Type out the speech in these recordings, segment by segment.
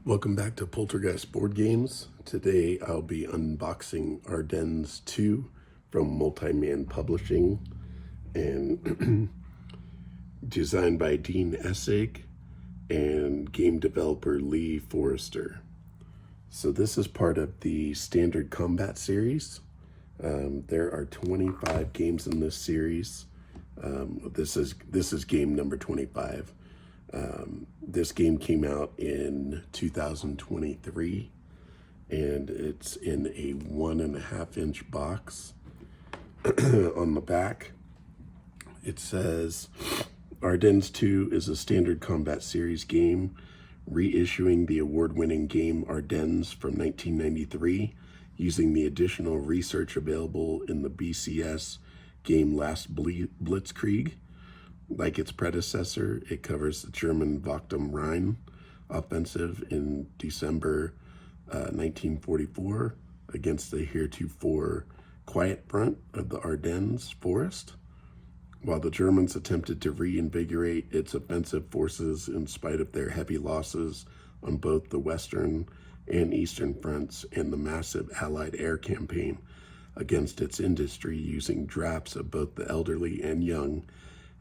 Welcome back to Poltergeist Board Games. Today I'll be unboxing Ardennes II from Multi-Man Publishing and designed by Dean Essig and game developer Lee Forrester. So this is part of the Standard Combat series. There are 25 games in this series. This is game number 25. This game came out in 2023 and it's in a 1.5-inch box. On the back it says Ardennes II is a standard combat series game reissuing the award-winning game Ardennes from 1993 using the additional research available in the BCS game Last Blitzkrieg. Like its predecessor, it covers the German Wachtum Rhine offensive in December 1944 against the heretofore quiet front of the Ardennes forest, while the Germans attempted to reinvigorate its offensive forces in spite of their heavy losses on both the western and eastern fronts and the massive Allied air campaign against its industry using drafts of both the elderly and young,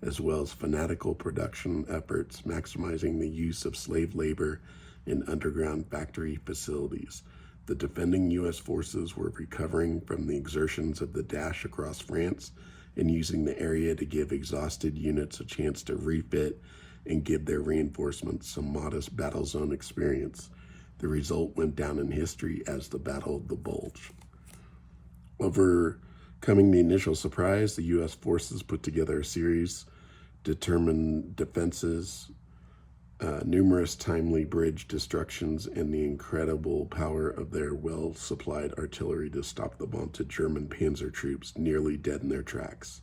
as well as fanatical production efforts maximizing the use of slave labor in underground factory facilities. The defending U.S. forces were recovering from the exertions of the dash across France and using the area to give exhausted units a chance to refit and give their reinforcements some modest battle zone experience. The result went down in history as the Battle of the Bulge. Overcoming the initial surprise, the U.S. forces put together a series determined defenses, numerous timely bridge destructions, and the incredible power of their well-supplied artillery to stop the vaunted German panzer troops nearly dead in their tracks.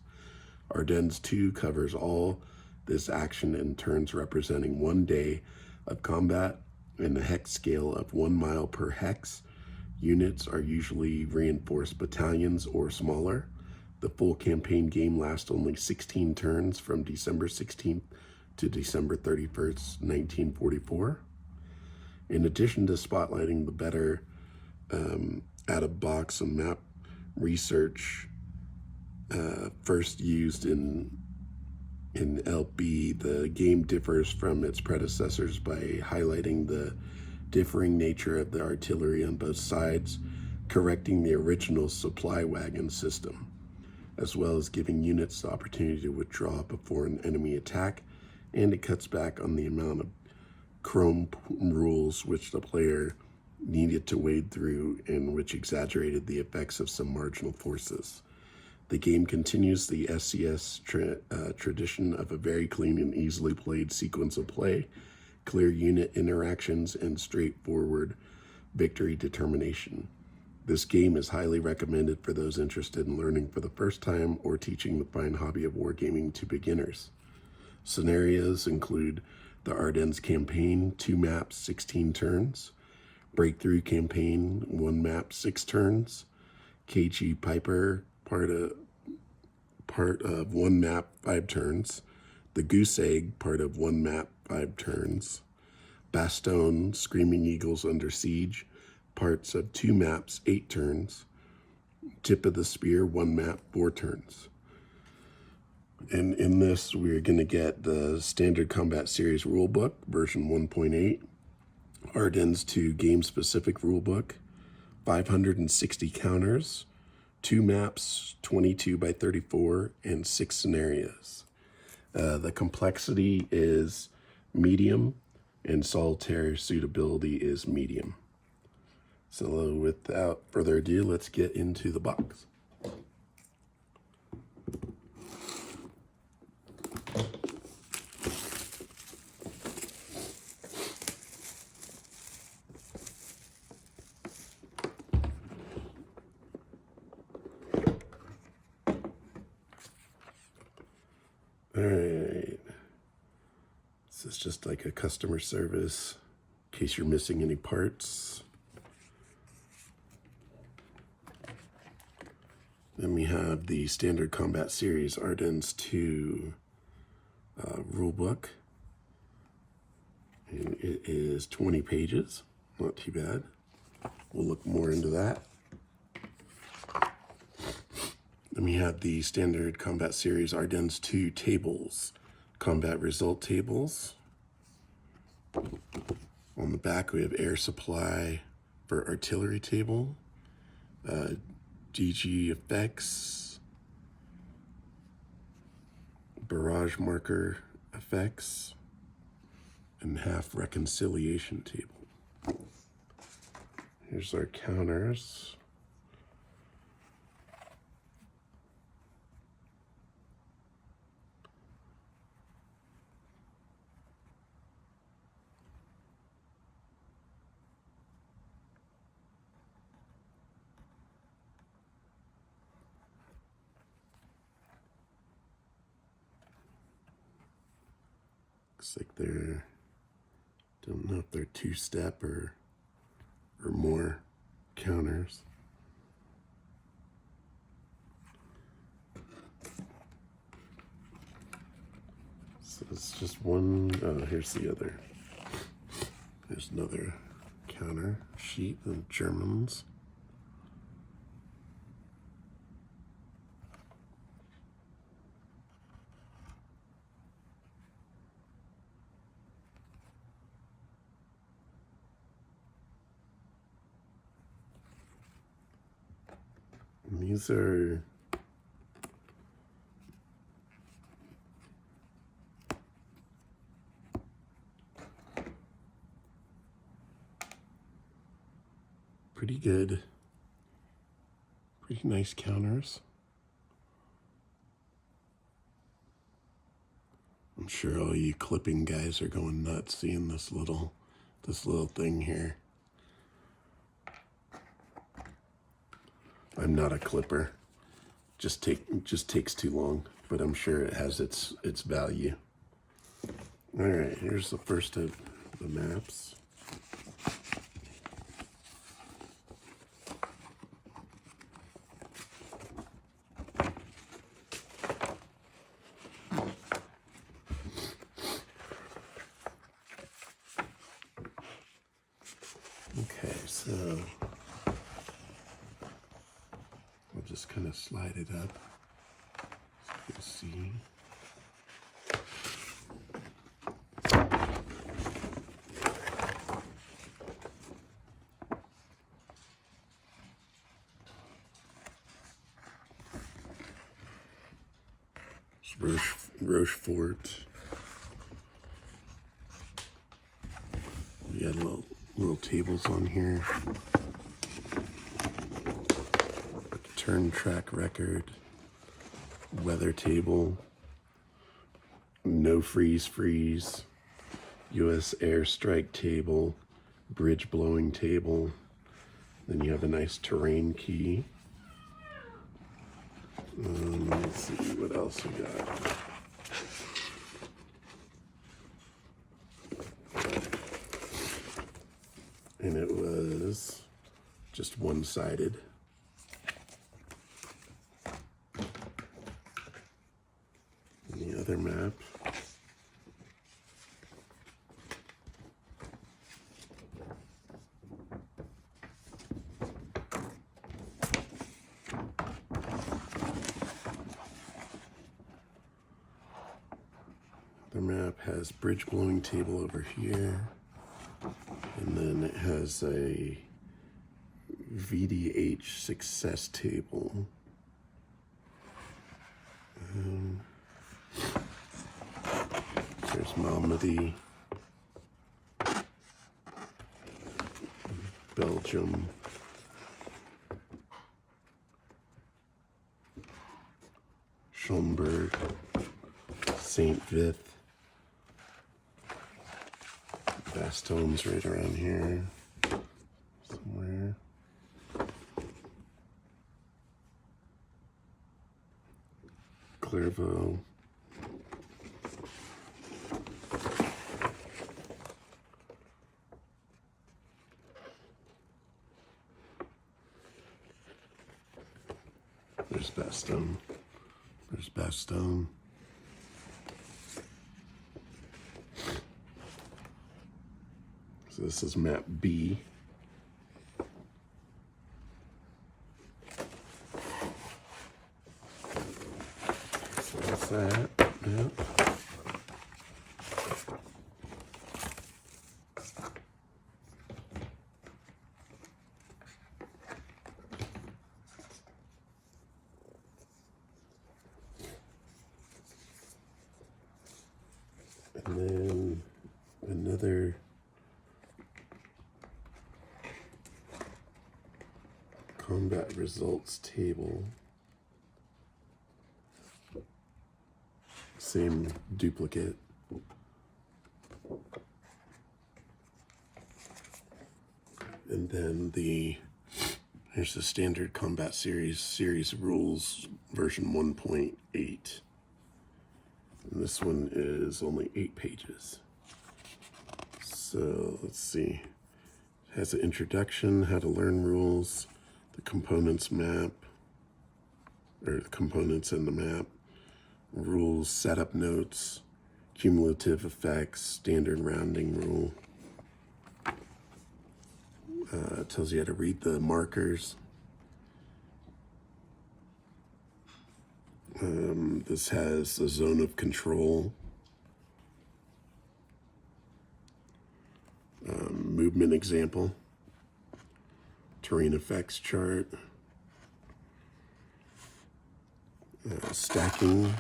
Ardennes II covers all this action in turns representing 1 day of combat and a hex scale of 1 mile per hex. Units are usually reinforced battalions or smaller. The full campaign game lasts only 16 turns from December 16th to December 31st, 1944. In addition to spotlighting the better out-of-box and map research first used in LB, the game differs from its predecessors by highlighting the differing nature of the artillery on both sides, correcting the original supply wagon system, as well as giving units the opportunity to withdraw before an enemy attack, and it cuts back on the amount of chrome rules which the player needed to wade through and which exaggerated the effects of some marginal forces. The game continues the SCS tradition of a very clean and easily played sequence of play, clear unit interactions, and straightforward victory determination. This game is highly recommended for those interested in learning for the first time or teaching the fine hobby of wargaming to beginners. Scenarios include the Ardennes campaign, 2 maps, 16 turns, Breakthrough campaign, 1 map, 6 turns, KG Piper, part of 1 map, 5 turns, the Goose Egg, part of 1 map, 5 turns, Bastogne, Screaming Eagles Under Siege, parts of 2 maps, 8 turns, Tip of the Spear, 1 map, 4 turns. And in this, we're going to get the Standard Combat Series Rulebook, version 1.8, Ardennes II Game-Specific Rulebook, 560 counters, 2 maps, 22 by 34, and 6 scenarios. The complexity is medium, and solitaire suitability is medium. So without further ado, let's get into the box. All right. This is just like a customer service in case you're missing any parts. Then we have the Standard Combat Series Ardennes II rulebook. And it is 20 pages, not too bad. We'll look more into that. Then we have the standard combat series Ardennes II tables, combat result tables. On the back we have air supply for artillery table, DG effects, barrage marker effects, and half reconciliation table. Here's our counters. Looks like they're, don't know if they're two-step or more counters. So it's just one, oh, here's the other. There's another counter sheet of Germans. And these are pretty good, pretty nice counters. I'm sure all you clipping guys are going nuts seeing this little thing here. I'm not a clipper. Just takes too long, but I'm sure it has its value. All right, here's the first of the maps. Okay, so we'll just kind of slide it up so you can see. It's Rochefort. We got little tables on here. Turn track record, weather table, no freeze, U.S. airstrike table, bridge blowing table. Then you have a nice terrain key. Let's see what else we got. And it was just one-sided. And the other map, has bridge blowing table over here, and then it has a VDH success table. There's Malmedy, Belgium, Schomburg, St. Vith, Bastone's right around here somewhere. Clairvaux. There's Bastogne. There's Bastogne. So this is map B. So that's that. Yeah. And then another combat results table. Same duplicate. And then here's the standard combat series rules version 1.8. And this one is only 8 pages. So let's see. It has an introduction, how to learn rules, the components map, or the components in the map, rules, setup notes, cumulative effects, standard rounding rule. It tells you how to read the markers. This has the zone of control, movement example, terrain effects chart, stacking,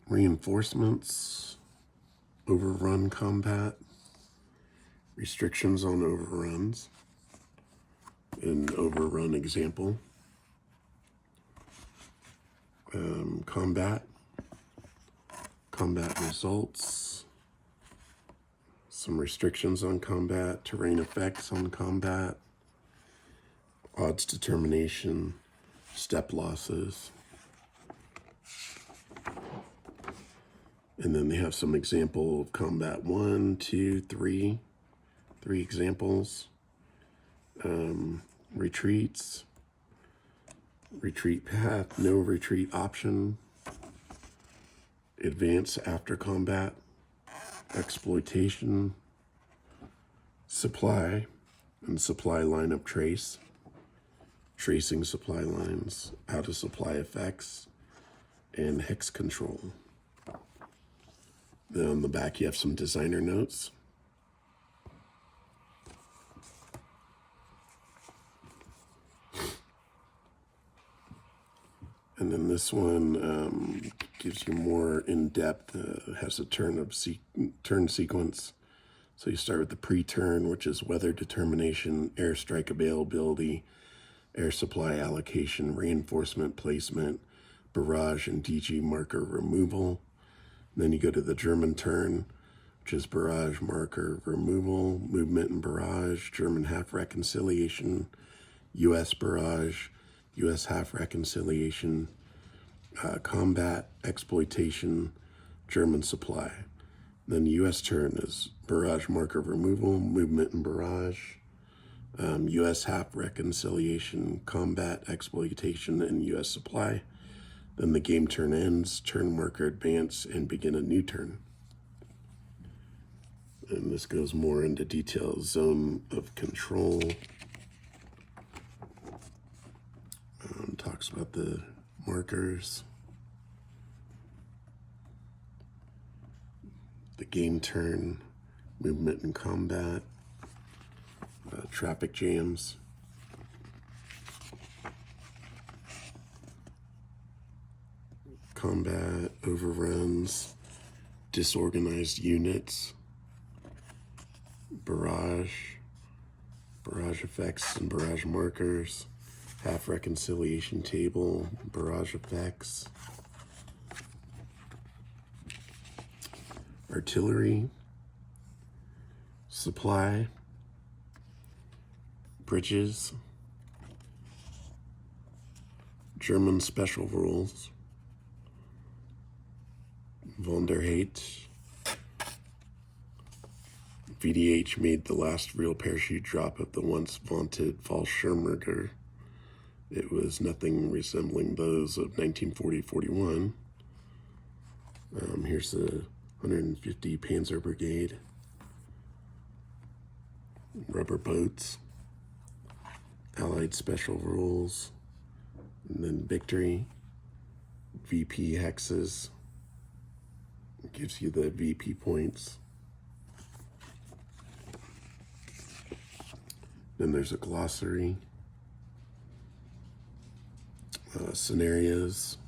reinforcements, overrun combat, restrictions on overruns, an overrun example, combat results, some restrictions on combat, terrain effects on combat, odds determination, step losses. And then they have some example of combat 1, 2, 3, 3 examples, retreats, retreat path, no retreat option, advance after combat, exploitation, supply, and supply lineup trace, tracing supply lines, out of supply effects, and hex control. Then on the back you have some designer notes. And then this one gives you more in-depth, has a turn sequence. So you start with the pre-turn, which is weather determination, airstrike availability, air supply allocation, reinforcement placement, barrage and DG marker removal. And then you go to the German turn, which is barrage marker removal, movement and barrage, German half reconciliation, US barrage, US half reconciliation, combat, exploitation, German supply. Then the US turn is barrage marker removal, movement and barrage, US half reconciliation, combat, exploitation, and US supply. Then the game turn ends, turn marker advance, and begin a new turn. And this goes more into detail, zone of control. Talks about the markers, the game turn, movement and combat, traffic jams, combat, overruns, disorganized units, barrage effects and barrage markers, half reconciliation table, barrage effects, artillery, supply, bridges, German special rules, Vonderheit, VDH made the last real parachute drop of the once vaunted Fallschirmjäger, It was nothing resembling those of 1940-41. Here's the 150 Panzer Brigade. Rubber boats. Allied Special Rules. And then Victory. VP hexes. It gives you the VP points. Then there's a glossary. Scenarios.